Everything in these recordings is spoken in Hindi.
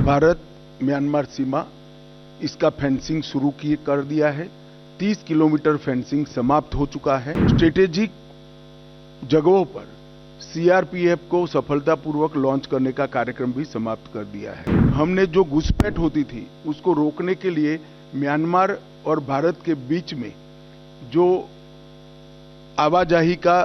भारत म्यांमार सीमा इसका फेंसिंग शुरू कर दिया है। 30 किलोमीटर फेंसिंग समाप्त हो चुका है। स्ट्रेटेजिक जगहों पर सीआरपीएफ को सफलतापूर्वक लॉन्च करने का कार्यक्रम भी समाप्त कर दिया है। हमने जो घुसपैठ होती थी उसको रोकने के लिए म्यांमार और भारत के बीच में जो आवाजाही का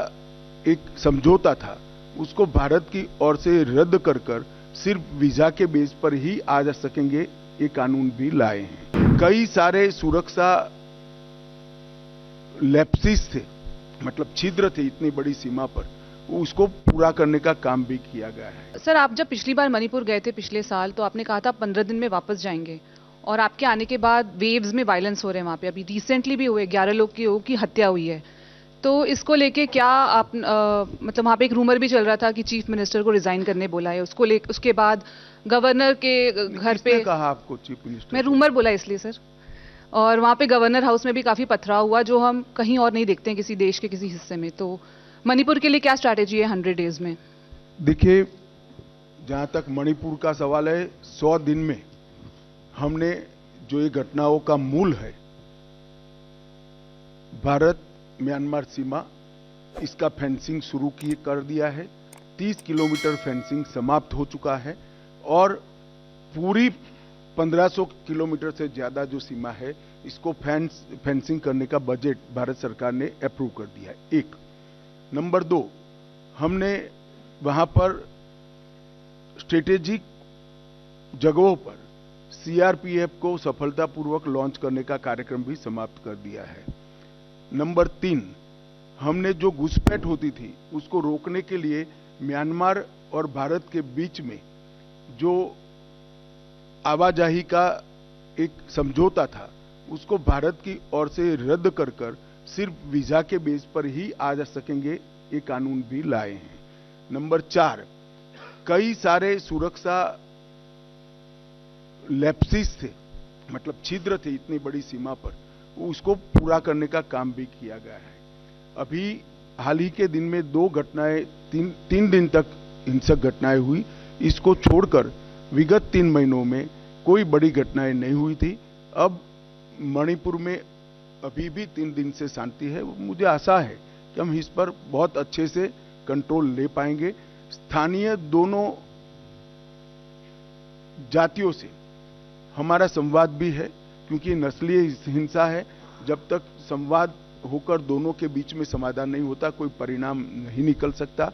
एक समझौता था उसको भारत की ओर से रद्द कर सिर्फ वीजा के बेस पर ही आ जा सकेंगे, ये कानून भी लाए हैं। कई सारे सुरक्षा लैप्सिस थे, मतलब छिद्र थे इतनी बड़ी सीमा पर, उसको पूरा करने का काम भी किया गया है। सर, आप जब पिछली बार मणिपुर गए थे पिछले साल, तो आपने कहा था 15 दिन में वापस जाएंगे, और आपके आने के बाद वेव्स में वायलेंस हो रहे हैं वहां पे। अभी रिसेंटली भी हुए 11 लोगों की हत्या हुई है। तो इसको लेके क्या आप मतलब वहां पे एक रूमर भी चल रहा था कि चीफ मिनिस्टर को रिजाइन करने बोला है, उसके बाद गवर्नर के घर पे कहा आपको चीफ मिनिस्टर? मैं रूमर बोला इसलिए सर। और वहां पे गवर्नर हाउस में भी काफी पथराव हुआ, जो हम कहीं और नहीं देखते हैं किसी देश के किसी हिस्से में। तो मणिपुर के लिए क्या स्ट्रैटेजी है 100 डेज में? देखिए, जहां तक मणिपुर का सवाल है, 100 दिन में हमने जो ये घटनाओं का मूल है, भारत म्यांमार सीमा इसका फेंसिंग शुरू कर दिया है। 30 किलोमीटर फेंसिंग समाप्त हो चुका है और पूरी 1500 किलोमीटर से ज्यादा जो सीमा है इसको फेंसिंग करने का बजट भारत सरकार ने अप्रूव कर दिया है। एक नंबर 2, हमने वहां पर स्ट्रेटेजिक जगहों पर सीआरपीएफ को सफलतापूर्वक लॉन्च करने का कार्यक्रम भी समाप्त कर दिया है। नंबर 3, हमने जो घुसपैठ होती थी उसको रोकने के लिए म्यांमार और भारत के बीच में जो आवाजाही का एक समझौता था उसको भारत की ओर से रद्द कर सिर्फ वीजा के बेस पर ही आ जा सकेंगे, ये कानून भी लाए हैं। नंबर 4, कई सारे सुरक्षा लैप्सिस थे, मतलब छिद्र थे इतनी बड़ी सीमा पर, उसको पूरा करने का काम भी किया गया है। अभी हाल ही के दिन में 2 घटनाएं, तीन दिन तक हिंसक घटनाएं हुई। इसको छोड़कर विगत 3 महीनों में कोई बड़ी घटनाएं नहीं हुई थी। अब मणिपुर में अभी भी 3 दिन से शांति है। मुझे आशा है कि हम इस पर बहुत अच्छे से कंट्रोल ले पाएंगे। स्थानीय दोनों जातियों से हमारा संवाद भी है, क्योंकि नस्लीय हिंसा है। जब तक संवाद होकर दोनों के बीच में समाधान नहीं होता, कोई परिणाम नहीं निकल सकता।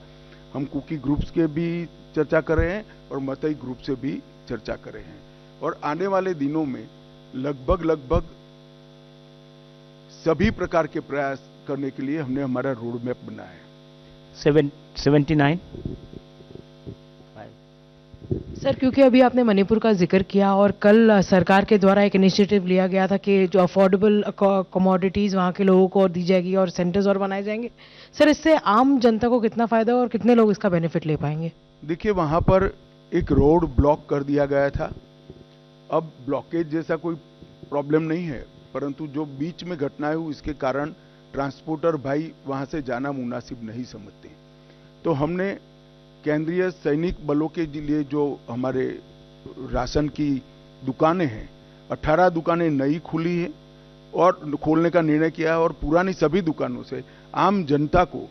हम कुकी ग्रुप्स के भी चर्चा कर रहे हैं और मतई ग्रुप से भी चर्चा कर रहे हैं, और आने वाले दिनों में लगभग सभी प्रकार के प्रयास करने के लिए हमने हमारा रोड मैप बनाया है। 79 सर, क्योंकि अभी आपने मणिपुर का जिक्र किया और कल सरकार के द्वारा एक इनिशिएटिव लिया गया था कि जो अफोर्डेबल कमोडिटीज वहाँ के लोगों को और दी जाएगी और सेंटर्स और बनाए जाएंगे। सर, इससे आम जनता को कितना फायदा और कितने लोग इसका बेनिफिट ले पाएंगे? देखिए, वहां पर एक रोड ब्लॉक कर दिया गया था। अब ब्लॉकेज जैसा कोई प्रॉब्लम नहीं है, परंतु जो बीच में घटनाएं हुई इसके कारण ट्रांसपोर्टर भाई वहां से जाना मुनासिब नहीं समझते। तो हमने केंद्रीय सैनिक बलों के लिए जो हमारे राशन की दुकानें हैं, 18 दुकानें नई खुली हैं और खोलने का निर्णय किया है, और पुरानी सभी दुकानों से आम जनता को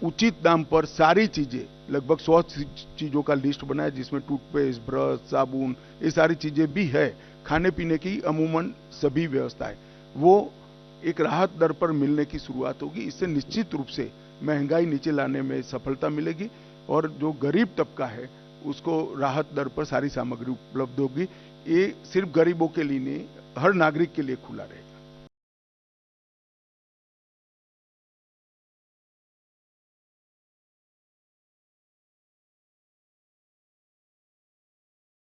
उचित दाम पर सारी चीजें, लगभग 100 चीजों का लिस्ट बनाया, जिसमें टूथपेस्ट, ब्रश, साबुन, ये सारी चीजें भी है। खाने पीने की अमूमन सभी व्यवस्थाएं वो एक राहत दर पर मिलने की शुरुआत होगी। इससे निश्चित रूप से महंगाई नीचे लाने में सफलता मिलेगी और जो गरीब तबका है उसको राहत दर पर सारी सामग्री उपलब्ध होगी। ये सिर्फ गरीबों के लिए नहीं, हर नागरिक के लिए खुला रहेगा।